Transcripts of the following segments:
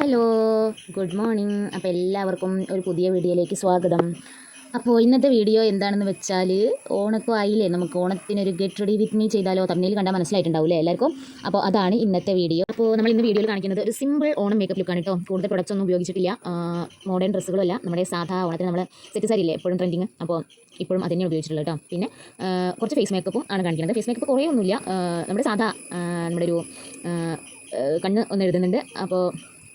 Hello, good morning. അപ്പോൾ എല്ലാവർക്കും ഒരു പുതിയ വീഡിയോയിലേക്ക് സ്വാഗതം. അപ്പോൾ ഇന്നത്തെ വീഡിയോ എന്താണെന്ന് വെച്ചാൽ, ഓണൊക്കെ ആയില്ലേ, നമുക്ക് ഓണത്തിനൊരു ഗെറ്റ് റെഡി വിത്ത് മീ ചെയ്താലോ? തമ്മിൽ കണ്ടാൽ മനസ്സിലായിട്ടുണ്ടാവില്ലേ എല്ലാവർക്കും. അപ്പോൾ അതാണ് ഇന്നത്തെ വീഡിയോ. അപ്പോൾ നമ്മൾ ഇന്ന് വീഡിയോയിൽ കാണിക്കുന്നത് ഒരു സിമ്പിൾ ഓണം മേക്കപ്പ് ലുക്കാണ് കേട്ടോ. കൂടുതൽ പ്രൊഡക്ട്സ് ഒന്നും ഉപയോഗിച്ചിട്ടില്ല, മോഡേൺ ഡ്രസ്സുകളല്ല, നമ്മുടെ സാധാ ഓണത്തിന് നമ്മൾ സെറ്റ് സാരി ഇല്ലേ എപ്പോഴും ട്രെൻഡിങ്, അപ്പോൾ ഇപ്പോഴും അതന്നെ ഉപയോഗിച്ചിട്ടുള്ളത് കേട്ടോ. പിന്നെ കുറച്ച് ഫേസ് മേക്കപ്പും ആണ് കാണിക്കുന്നത്. ഫേസ് മേക്കപ്പ് കുറേ ഒന്നുമില്ല, നമ്മുടെ സാധാ നമ്മുടെ ഒരു കണ്ണ് ഒന്ന് എഴുതുന്നുണ്ട്, അപ്പോൾ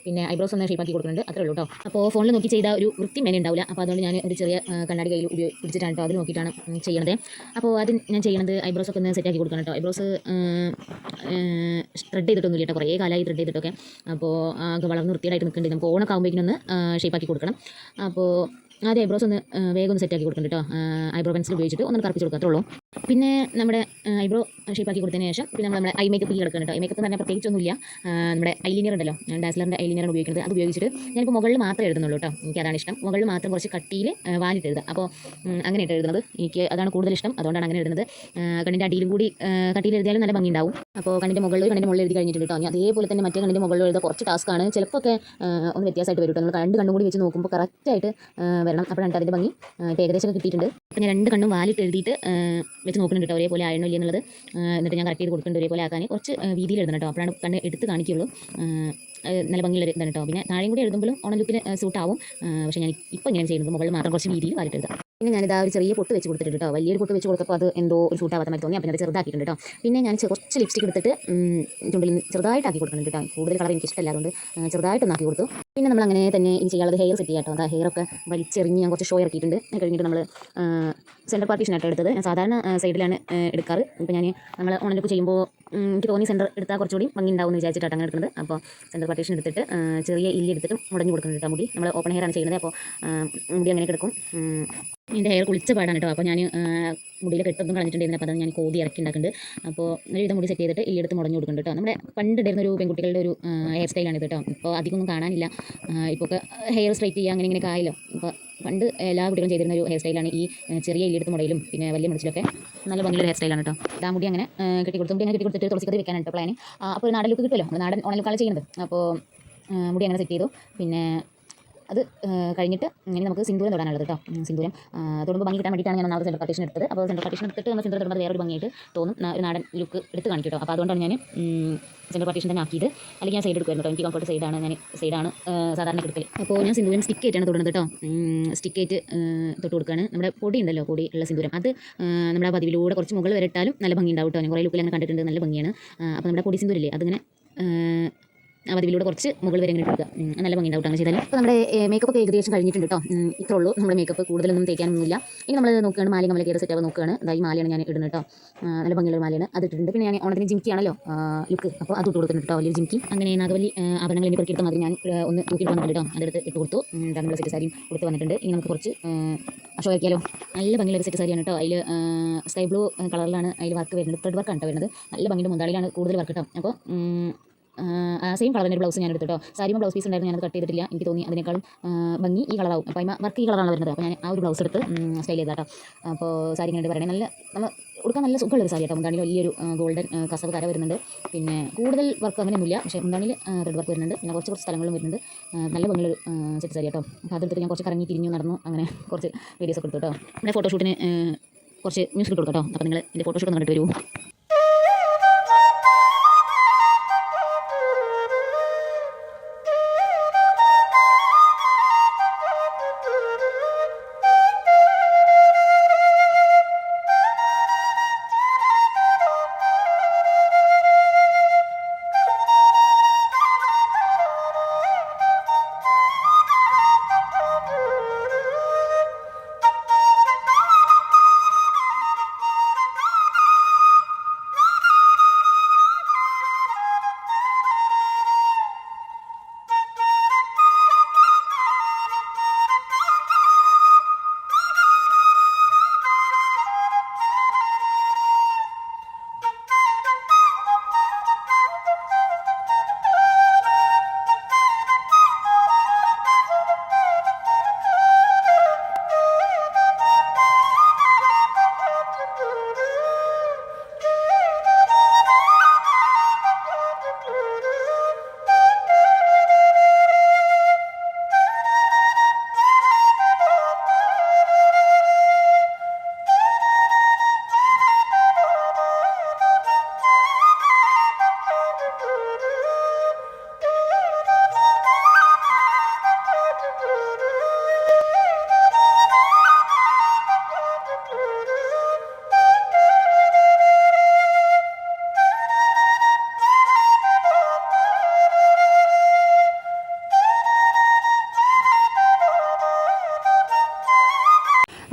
പിന്നെ ഐബ്രോസ് ഒന്ന് ഷേപ്പാക്കി കൊടുക്കുന്നുണ്ട്, അത്രേ ഉള്ളൂ കേട്ടോ. അപ്പോൾ ഫോണിൽ നോക്കി ചെയ്ത ഒരു വൃത്തി മേനെ ഉണ്ടാവില്ല, അപ്പോൾ അതുകൊണ്ട് ഞാൻ ഒരു ചെറിയ കണ്ണാടി കയ്യിൽ പിടിച്ചിട്ടാണ് കേട്ടോ, അതിൽ നോക്കിയിട്ടാണ് ചെയ്യണത്. അപ്പോൾ അത് ഞാൻ ചെയ്യണത് ഐബ്രോസ് ഒക്കെ ഒന്ന് സെറ്റാക്കി കൊടുക്കണം കേട്ടോ. ഐബ്രോസ് ത്രെഡ് ചെയ്തിട്ടൊന്നുമില്ല കേട്ടോ, കുറേ കാലമായി ത്രെഡ് ചെയ്തിട്ടൊക്കെ. അപ്പോൾ ആകെ വളർന്ന് വൃത്തിയായിട്ട് നിൽക്കുന്നുണ്ട്. നമുക്ക് ഓണൊക്കെ ആകുമ്പോഴേക്കൊന്ന് ഷേപ്പാക്കി കൊടുക്കണം. അപ്പോൾ ആദ്യം ഐബ്രോസ് ഒന്ന് വേഗം ഒന്ന് സെറ്റാക്കി കൊടുക്കുന്നുണ്ട് കേട്ടോ. ഐബ്രോ പെൻസിൽ ഉപയോഗിച്ചിട്ട് ഒന്ന് കറുപ്പിച്ച് കൊടുക്കുക, ഉള്ളൂ. പിന്നെ നമ്മുടെ ഐബ്രോ ഷേപ്പാക്കി കൊടുത്തതിന് ശേഷം പിന്നെ നമ്മുടെ ഐ മേക്കപ്പ് കിടക്കണം കേട്ടോ. ഐ മേക്കപ്പ് തന്നെ പ്രത്യേകിച്ചൊന്നുമില്ല, നമ്മുടെ ഐലൈനർ ഉണ്ടല്ലോ, ഡാസ്ലറിൻ്റെ ഐലൈനറാണ് ഉപയോഗിക്കുന്നത്. അത് ഉപയോഗിച്ചിട്ട് ഞാനിപ്പോൾ മുകളിൽ മാത്രമേ എഴുതുന്നുള്ളൂ കേട്ടോ. എനിക്ക് അതാണ് ഇഷ്ടം, മുകളിൽ മാത്രം കുറച്ച് കട്ടിയിൽ വാലിട്ട് എഴുതുക. അപ്പോൾ അങ്ങനെയായിട്ട് എഴുതുന്നത് എനിക്ക് അതാണ് കൂടുതൽ ഇഷ്ടം, അതുകൊണ്ടാണ് അങ്ങനെ എഴുതുന്നത്. കണ്ണിൻ്റെ അടിയിലും കൂടി കട്ടിയിൽ എഴുതിയാലും നല്ല ഭംഗി ഉണ്ടാവും. അപ്പോൾ കണ്ണിൻ്റെ മുകളിൽ എഴുതി കഴിഞ്ഞിട്ടുണ്ട് കേട്ടോ. അതേപോലെ തന്നെ മറ്റേ കണ്ണിൻ്റെ മുകളിൽ എഴുതുക കുറച്ച് ടാസ്ക്കാണ്, ചിലപ്പോൾ ഒക്കെ ഒന്ന് വ്യത്യാസമായിട്ട് വരും കേട്ടോ. നമ്മൾ കണ്ണും കൂടി വെച്ച് നോക്കുമ്പോൾ കറക്റ്റായിട്ട് വരണം, അപ്പോഴാണ് അതിൻ്റെ ഭംഗി. ഏകദേശം കിട്ടിയിട്ടുണ്ട്. അപ്പോൾ ഞാൻ രണ്ട് കണ്ണും വാലിട്ട് എഴുതിയിട്ട് വെച്ച് നോക്കുന്നുണ്ട് കേട്ടോ, ഒരേപോലെ ആയണോ ഇല്ല എന്നുള്ളത്. എന്നിട്ട് ഞാൻ കറക്റ്റ് ചെയ്ത് കൊടുക്കുന്നുണ്ട്, ഒരേപോലെ ആക്കാൻ കുറച്ച് വീതിയിൽ എഴുതണം കേട്ടോ, അപ്പോഴാണ് കണ്ണ് എടുത്ത് കാണിക്കുള്ളൂ. നല്ല ഭംഗിയുള്ളൊരു ഇതാണ് കേട്ടോ. പിന്നെ താഴെയും കൂടി എഴുതുമ്പോഴും ഓണം ലുക്കിന് സൂട്ടാവും. പക്ഷേ ഞാൻ ഇപ്പോൾ ഇങ്ങനെ ചെയ്യുന്നത് മുകളിൽ മാത്രം കുറച്ച് വീതിയിൽ വാലിട്ട് എഴുതാം. പിന്നെ ഞാനിതാ ഒരു ചെറിയ പൊട്ട് വെച്ച് കൊടുത്തിട്ടുണ്ട് കേട്ടോ. വലിയൊരു പൊട്ട് വെച്ച് കൊടുത്തപ്പോൾ അത് എന്തോ ഒരു സൂട്ടാവാത്ത മാതിരി തോന്നി, അപ്പോൾ അത് ചെറുതാക്കിയിട്ടുണ്ട് കേട്ടോ. പിന്നെ ഞാൻ കുറച്ച് ലിപ്സ്റ്റിക് എടുത്തിട്ട് ചുണ്ടിൽ ചെറുതായിട്ടാക്കി കൊടുക്കുന്നുണ്ട് കേട്ടോ. കൂടുതൽ കളർ എനിക്ക് ഇഷ്ടമല്ല, അതുകൊണ്ട് ചെറുതായിട്ടൊന്നാക്കി കൊടുത്തു. പിന്നെ നമ്മൾ അങ്ങനെ തന്നെ ഇനി ചെയ്യാനുള്ളത് ഹെയർ സെറ്റ് ചെയ്യാം കേട്ടോ. അതാ ഹെയർ ഒക്കെ വലിച്ചെറിഞ്ഞ് ഞാൻ കുറച്ച് ഷോ ഇറക്കിയിട്ടുണ്ട്. കഴിഞ്ഞിട്ട് നമ്മൾ സെൻറ്റർ പാർട്ടീഷനായിട്ട് എടുത്തത്. ഞാൻ സാധാരണ സൈഡിലാണ് എടുക്കാറ്. ഇപ്പോൾ നമ്മൾ ഓണലൊക്കെ ചെയ്യുമ്പോൾ എനിക്ക് തോന്നി സെൻറ്റർ എടുത്താൽ കുറച്ചുകൂടി ഭംഗി ഉണ്ടാവും എന്ന് വിചാരിച്ചിട്ടാണ് അങ്ങനെ എടുക്കുന്നത്. അപ്പോൾ സെൻറ്റർ പാർട്ടീഷൻ എടുത്തിട്ട് ചെറിയ ഇല്ലി എടുത്തിട്ട് മുടഞ്ഞു കൊടുക്കുന്നുണ്ട് കേട്ടോ. മുടി നമ്മൾ ഓപ്പൺ ഹെയർ ആണ് ചെയ്യുന്നത്, അപ്പോൾ മുടി അങ്ങനെ കിടക്കും. എൻ്റെ ഹെയർ കുളിച്ച പാടാണ് കേട്ടോ. അപ്പോൾ ഞാൻ മുടിയിൽ കെട്ടൊന്നും കളഞ്ഞിട്ടുണ്ടായിരുന്നു, അപ്പോൾ അത് ഞാൻ കോതി ഇറക്കി ഉണ്ടാക്കുന്നുണ്ട്. അപ്പോൾ ഒരു മുടി സെറ്റ് ചെയ്തിട്ട് ഈ എടുത്ത് മുടഞ്ഞു കൊടുക്കുന്നുണ്ട് കേട്ടോ. നമ്മുടെ പണ്ട് ഇടുന്ന ഒരു പെൺകുട്ടികളുടെ ഒരു ഹെയർ സ്റ്റൈലാണ് ഇത് കേട്ടോ. ഇപ്പോൾ അധികമൊന്നും കാണാനില്ല. ഇപ്പോൾ ഒക്കെ ഹെയർ സ്ട്രൈറ്റ് ചെയ്യുക അങ്ങനെ ഇങ്ങനെയൊക്കെ ആയല്ലോ. ഇപ്പോൾ പണ്ട് എല്ലാ കുട്ടികളും ചെയ്തിരുന്ന ഒരു ഹെയർ സ്റ്റൈലാണ് ഈ ചെറിയ ഇല്ലെടുത്ത് മുടയിലും പിന്നെ വലിയ മുടിച്ചിലൊക്കെ നല്ല ഭംഗിയുള്ള ഹെയർ സ്റ്റൈലാണ് കേട്ടോ. ആ മുടി അങ്ങനെ കെട്ടിക്കൊടുത്തു, മുടി അങ്ങനെ കെട്ടിക്കൊടുത്തിട്ട് തുളസിക്കറി വെക്കാനാണ് കേട്ടോ പ്ലാൻ. അപ്പോൾ ഒരു നാടൻ ലുക്ക് കിട്ടുമല്ലോ, നമ്മൾ നാടൻ ഓണ ലുക്കാണ് ചെയ്യുന്നത്. അപ്പോൾ മുടി അങ്ങനെ സെറ്റ് ചെയ്തു. പിന്നെ അത് കഴിഞ്ഞിട്ട് ഇങ്ങനെ നമുക്ക് സിന്ദൂരം തൊടാനുള്ളത് കേട്ടോ. സിന്ദൂരം തൊടുമ്പോൾ ഭംഗി കിട്ടാൻ വേണ്ടിയിട്ടാണ് ഞാൻ സെൻറ്റർ പാർട്ടീഷൻ എടുത്തത്. അപ്പോൾ സെൻറ്റർ പാർട്ടീഷൻ എടുത്തിട്ട് നമ്മൾ സിന്ദൂരം തൊടുമ്പോൾ വേറൊരു ഭംഗിയായിട്ട് തോന്നും, ഒരു നാടൻ ലുക്ക് എടുത്ത് കാണിക്കും കേട്ടോ. അപ്പോൾ അതുകൊണ്ടാണ് ഞാൻ സെൻറ്റർ പാർട്ടീഷൻ തന്നെ ആക്കിയത്. അല്ലെങ്കിൽ ഞാൻ സൈഡ് എടുക്കുമായിരുന്നു കേട്ടോ. എനിക്ക് കംഫർട്ട് സൈഡാണ് സാധാരണ എടുക്കൽ. അപ്പോൾ ഞാൻ സിന്ദൂരം സ്റ്റിക്ക് ആയിട്ടാണ് തൊടുന്നത് കേട്ടോ. സ്റ്റിക്ക് ആയിട്ട് തൊട്ട് കൊടുക്കുകയാണ്. നമ്മുടെ പൊടി ഉണ്ടല്ലോ, പൊടി ഉള്ള സിന്ദൂരം, അത് നമ്മുടെ പതിവിലൂടെ കുറച്ച് മുകളിൽ വരട്ടാലും നല്ല ഭംഗി ഉണ്ടാവും കേട്ടോ. ഞാൻ കുറേ ലുക്കിൽ അങ്ങനെ കണ്ടിട്ടുണ്ട്, നല്ല ഭംഗിയാണ്. അപ്പോൾ നമ്മുടെ പൊടി സിന്ദൂരില്ലേ, അതിങ്ങനെ അതിലൂടെ കുറച്ച് മുകളിൽ വരെ ഇങ്ങനെ എടുക്കുക, നല്ല ഭംഗി ഉണ്ടാവും അങ്ങനെ ചെയ്താൽ. അപ്പോൾ നമ്മുടെ മേക്കപ്പ് ഒക്കെ ഏകദേശം കഴിഞ്ഞിട്ടുണ്ട് കേട്ടോ. ഇത്രേ ഉള്ളൂ നമ്മുടെ മേക്കപ്പ്, കൂടുതലൊന്നും തേക്കാനൊന്നുമില്ല. ഇനി നമ്മൾ നോക്കുകയാണ് മാലയും കമ്മലൊക്കെ സെറ്റ് ആവാൻ നോക്കുകയാണ്. ഈ മാലയാണ് ഞാൻ ഇടുന്നത് കേട്ടോ. നല്ല ഭംഗിയുള്ള മാലയാണ്, അത് ഇട്ടിട്ടുണ്ട്. പിന്നെ ഞാൻ ഓണത്തിന് ജിംക്കിയാണല്ലോ ലുക്ക്, അപ്പോൾ അത് ഇട്ട് കൊടുത്തിട്ടുണ്ട് കേട്ടോ, വലിയ ജിംക്കി. അങ്ങനെ നാഗവല്ലി ആഭരണങ്ങൾ എനിക്ക് പെറുക്കിയെടുത്ത മാതിരി ഞാൻ ഒന്ന് തൂക്കിയിട്ട് വന്നിട്ടുണ്ട് കേട്ടോ. അതെടുത്ത് ഇട്ട് കൊടുത്തു. നമ്മൾ സെറ്റ് സാരിയും കൊടുത്ത് വന്നിട്ടുണ്ട്. ഇനി നമുക്ക് കുറച്ച് ഷോ ആക്കിയാലോ. നല്ല ഭംഗിയുള്ള സെറ്റ് സാരിയാണ് കേട്ടോ. അതിൽ സ്കൈ ബ്ലൂ കളറിലാണ് അതിൽ വർക്ക് വരുന്നത്, ത്രെഡ് വർക്കാണ് കേട്ടോ വരുന്നത്. നല്ല ഭംഗിയുടെ മുന്താളിലാണ് കൂടുതൽ വർക്ക് കേട്ടോ. അപ്പോൾ സെയിം കളറിൻ്റെ ബ്ലൗസ് ഞാൻ എടുത്തിട്ടോ. സാരിയും ബ്ലൗസ് പീസ് ഉണ്ടായിരുന്നു, ഞാനത് കട്ട് ചെയ്തിട്ടില്ല. എനിക്ക് തോന്നി അതിനേക്കാളും ഭംഗി ഈ കളറാവും. അപ്പോൾ വർക്ക് ഈ കളറാണ് വരുന്നത്. അപ്പോൾ ഞാൻ ആ ഒരു ബ്ലൗസ് എടുത്ത് സ്റ്റൈൽ ചെയ്താട്ടോ. അപ്പോൾ സാരി ഇങ്ങനെ പറയണേ, നല്ല നമ്മൾ കൊടുക്കാൻ നല്ല സുഖമുള്ളൊരു സാരി കേട്ടോ. മുന്താണിയിൽ വലിയൊരു ഗോൾഡൻ കസവ് കര വരുന്നുണ്ട്. പിന്നെ കൂടുതൽ വർക്ക് അങ്ങനെയൊന്നുമില്ല, പക്ഷേ മുന്താണിയിൽ ത്രെഡ് വർക്ക് വരുന്നുണ്ട്. പിന്നെ കുറച്ച് സ്ഥലങ്ങളും വരുന്നുണ്ട്. നല്ല ഭംഗിയുള്ളൊരു സെറ്റ് സാരി കേട്ടോ. അപ്പോൾ അതെടുത്തിട്ട് ഞാൻ കുറച്ച് കറങ്ങി തിരിഞ്ഞു നടന്നു, അങ്ങനെ കുറച്ച് വീഡിയോസ് ഒക്കെ എടുത്തു കേട്ടോ. നമ്മുടെ ഫോട്ടോഷൂട്ടിന് കുറച്ച് മ്യൂസിക് കൊടുക്കാം കേട്ടോ. അപ്പോൾ നിങ്ങൾ എൻ്റെ ഫോട്ടോഷൂട്ട് കണ്ടിട്ട് വരൂ.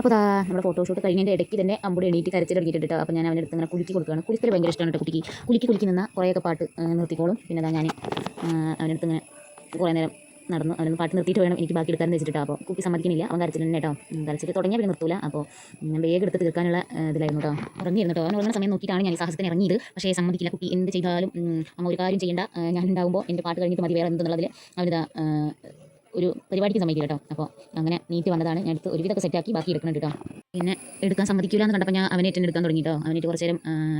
അപ്പോൾ നമ്മുടെ ഫോട്ടോഷൂട്ട് കഴിഞ്ഞതിൻ്റെ ഇടയ്ക്ക് തന്നെ അമ്പൂടെ എണീറ്റ് കരച്ചിൽ തുടങ്ങിയിട്ട് കേട്ടോ. അപ്പോൾ ഞാൻ അവൻ്റെ അടുത്ത് ഇങ്ങനെ കുലുക്കി കൊടുക്കുകയാണ്. കുലിക്കൽ ഭയങ്കര ഇഷ്ടമാണ് കേട്ടോ കുട്ടിക്ക്. കുലുക്കി നിന്നാൽ കുറേയൊക്കെ പാട്ട് നിർത്തിക്കോളും. പിന്നെ അതാ ഞാൻ അവൻ്റെ അടുത്ത് ഇങ്ങനെ കുറേ നേരം നടന്നു. അവനൊന്ന് പാട്ട് നിർത്തിയിട്ട് വേണം എനിക്ക് ബാക്കി എടുക്കാമെന്ന് വെച്ചിട്ടോ. അപ്പോൾ കുട്ടി സമ്മതിക്കുന്നില്ല, അവൻ കരച്ചിൽ തന്നെ കേട്ടോ. കരച്ചിൽ തുടങ്ങിയാൽ പിന്നെ നിർത്തൂല. അപ്പോൾ ഞാൻ വേഗം എടുത്ത് തീർക്കാനുള്ള ഇതിലായിരുന്നു കേട്ടോ. ഇറങ്ങിയിരുന്നു കേട്ടോ. അവൻ ഉള്ള സമയം നോക്കിയിട്ടാണ് ഞാൻ ഈ സാഹസത്തിന് ഇറങ്ങിയത്. പക്ഷേ സമ്മതിക്കില്ല. കുട്ടി എന്ത് ചെയ്താലും അമ്മ ഒരു കാര്യം ചെയ്യേണ്ട, ഞാൻ ഉണ്ടാകുമ്പോൾ എൻ്റെ പാട്ട് കഴിഞ്ഞിട്ട് മതി വേറെ എന്തെന്നുള്ളതിൽ അവനിതാ ഒരു പരിപാടിക്ക് സമ്മതിക്കില്ല കേട്ടോ. അപ്പോൾ അങ്ങനെ നീറ്റ് വന്നതാണ്. ഞാൻ എടുത്ത് ഒരുവിധമൊക്കെ സെറ്റാക്കി ബാക്കി എടുക്കണം കേട്ടോ. പിന്നെ എടുക്കാൻ സമ്മതിക്കില്ല എന്ന് കണ്ടപ്പോൾ ഞാൻ അവനേറ്റ് തന്നെ എടുക്കാൻ തുടങ്ങി കേട്ടോ. അവനേറ്റ് കുറച്ച് നേരം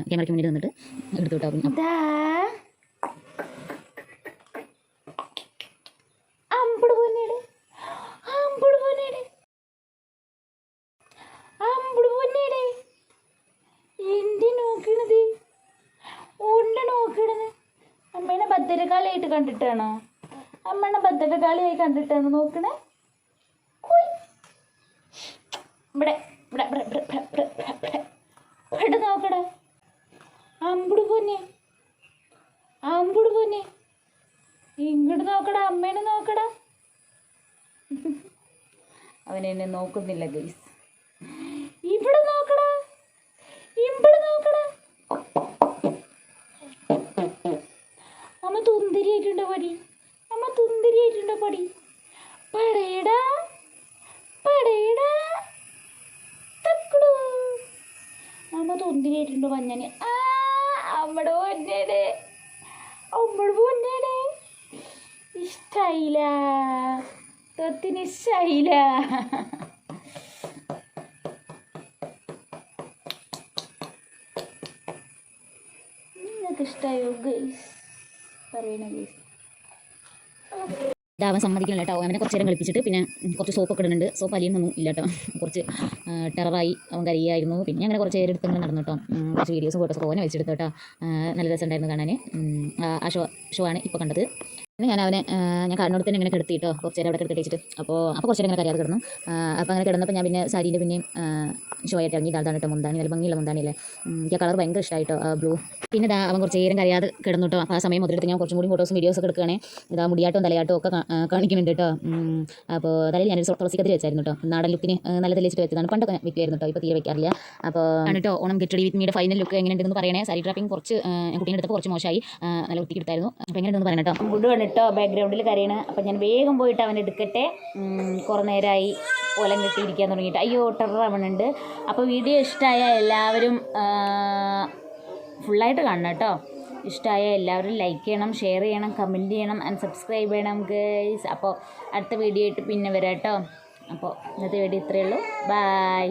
ക്യാമറയ്ക്ക് മുന്നിൽ നിന്നിട്ട് എടുത്തു കേട്ടോ. അമ്മേനെ ഭദ്രകാളിയായിട്ട് കണ്ടിട്ടാണോ? അമ്മേനെ ഭദ്രകാളിയായി കണ്ടിട്ടാണ് നോക്കണേ. ഇവിടെ ഇവിടെ ഇവിടെ നോക്കട. അമ്പുട് പൊന്നെ ഇങ്ങോട്ട് നോക്കടാ, അമ്മേനെ നോക്കടാ. അവനെന്നെ നോക്കുന്നില്ല ഗൈസ്. ഇവിടെ നോക്കടാ, ഇവിടെ നോക്കടാ. അമ്മ തുന്തിരിയായിട്ടുണ്ടോ പടി? അമ്മ തുന്തിരിയായിട്ടുണ്ടോ പടി? പടയടാ പടയടാ തക്കടു. അമ്മ തുന്തിരിയായിട്ടുണ്ടോ മഞ്ഞന്? അമ്മടെ പൊന്നേടെ, അമ്മടെ പൊന്നേടെ ഇഷ്ടായില്ല, തൊത്തിന് ഇഷ്ടായില്ല. നിങ്ങൾക്ക് ഇഷ്ടമായോ ഗൈസ്? പറയണ ഗൈസ്. അവൻ സമ്മതിക്കില്ല കേട്ടോ. അവനെ കുറച്ച് നേരം കളിപ്പിച്ചിട്ട് പിന്നെ കുറച്ച് സോപ്പൊക്കെ ഇടുന്നുണ്ട്. സോപ്പ് അലിയൊന്നും ഇല്ല കേട്ടോ. കുറച്ച് ടെററായി അവൻ കരയായിരുന്നു. പിന്നെ അങ്ങനെ കുറച്ച് നേരം എടുത്ത് നടന്നു കേട്ടോ. കുറച്ച് വീഡിയോസും ഫോട്ടോസൊക്കെ ഓനെ വെച്ചെടുത്തു കേട്ടോ. നല്ല രസമുണ്ടായിരുന്നു കാണാൻ. ആ ഷോ ആണ് ഇപ്പോൾ കണ്ടത്. പിന്നെ ഞാൻ അവനെ ഞാൻ കാടിനോട് തന്നെ ഇങ്ങനെ കിടത്തി കേട്ടോ. കുറച്ച് നേരം അവിടെ കിടത്തി വെച്ചിട്ട് അപ്പോൾ കുറച്ച് നേരം ഇങ്ങനെ കരയാതെ കിടന്നു. അപ്പോൾ അങ്ങനെ കിടന്നപ്പോൾ ഞാൻ പിന്നെ സാരീൻ്റെ പിന്നെയും ഷോ ആയിട്ട് ഇറങ്ങി. ഇതാണ് കേട്ടോ മുന്താണി, നല്ല ഭംഗിയുള്ള മുന്താണിയല്ലേ. എനിക്ക് ആ കളർ ഭയങ്കര ഇഷ്ടമായിട്ടോ, ബ്ലൂ. പിന്നെ ഇതാ അവൻ കുറച്ച് നേരം കരയാതെ കിടന്നു കേട്ടോ. അപ്പോൾ ആ സമയം മുതലെടുത്ത് ഞാൻ കുറച്ചും കൂടി ഫോട്ടോസും വീഡിയോസൊക്കെ എടുക്കുകയാണെ. ഇതാ മുടിയാട്ടവും തലയാട്ടവും ഒക്കെ കാണിക്കുന്നുണ്ട് കേട്ടോ. അപ്പോൾ തലയിൽ ഞാനൊരു തുളസി കതിരി വെച്ചായിരുന്നു കേട്ടോ. നാടൻ ലുക്കിന് നല്ല തെളിച്ചിട്ട് വെച്ചതാണ്. പണ്ടൊക്കെ വെക്കുമായിരുന്നു കേട്ടോ, ഇപ്പോൾ തീരെ വെക്കാറില്ല. അപ്പോൾ ആണ് കേട്ടോ ഓണം ഗെറ്റ് റെഡി വിത്ത് മീയുടെ ഫൈനൽ ലുക്ക് എങ്ങനെയുണ്ടെന്ന് പറയണേ. സാരി ഡ്രാപ്പിംഗ് കുറച്ച് കുട്ടീൻ്റെ അടുത്ത് കുറച്ച് മോശമായി, നല്ല വൃത്തിക്ക് എടുത്തായിരുന്നു. അപ്പോൾ എങ്ങനെയുണ്ടെന്ന് പറയണം കേട്ടോ. ഗുഡാണ് കേട്ടോ ബാക്ക്ഗ്രൗണ്ടിൽ കരയണ്. അപ്പം ഞാൻ വേഗം പോയിട്ട് അവൻ എടുക്കട്ടെ. കുറേ നേരമായി ഓലം കെട്ടിയിരിക്കാൻ തുടങ്ങിയിട്ട്. അയ്യോ ടെററാവണുണ്ട്. അപ്പോൾ വീഡിയോ ഇഷ്ടമായ എല്ലാവരും ഫുള്ളായിട്ട് കാണണം കേട്ടോ. ഇഷ്ടമായ എല്ലാവരും ലൈക്ക് ചെയ്യണം, ഷെയർ ചെയ്യണം, കമൻറ്റ് ചെയ്യണം ആൻഡ് സബ്സ്ക്രൈബ് ചെയ്യണം ഗൈസ്. അപ്പോൾ അടുത്ത വീഡിയോ ആയിട്ട് പിന്നെ വരാം കേട്ടോ. അപ്പോൾ ഇന്നത്തെ വീഡിയോ ഇത്രയേ ഉള്ളൂ. ബൈ.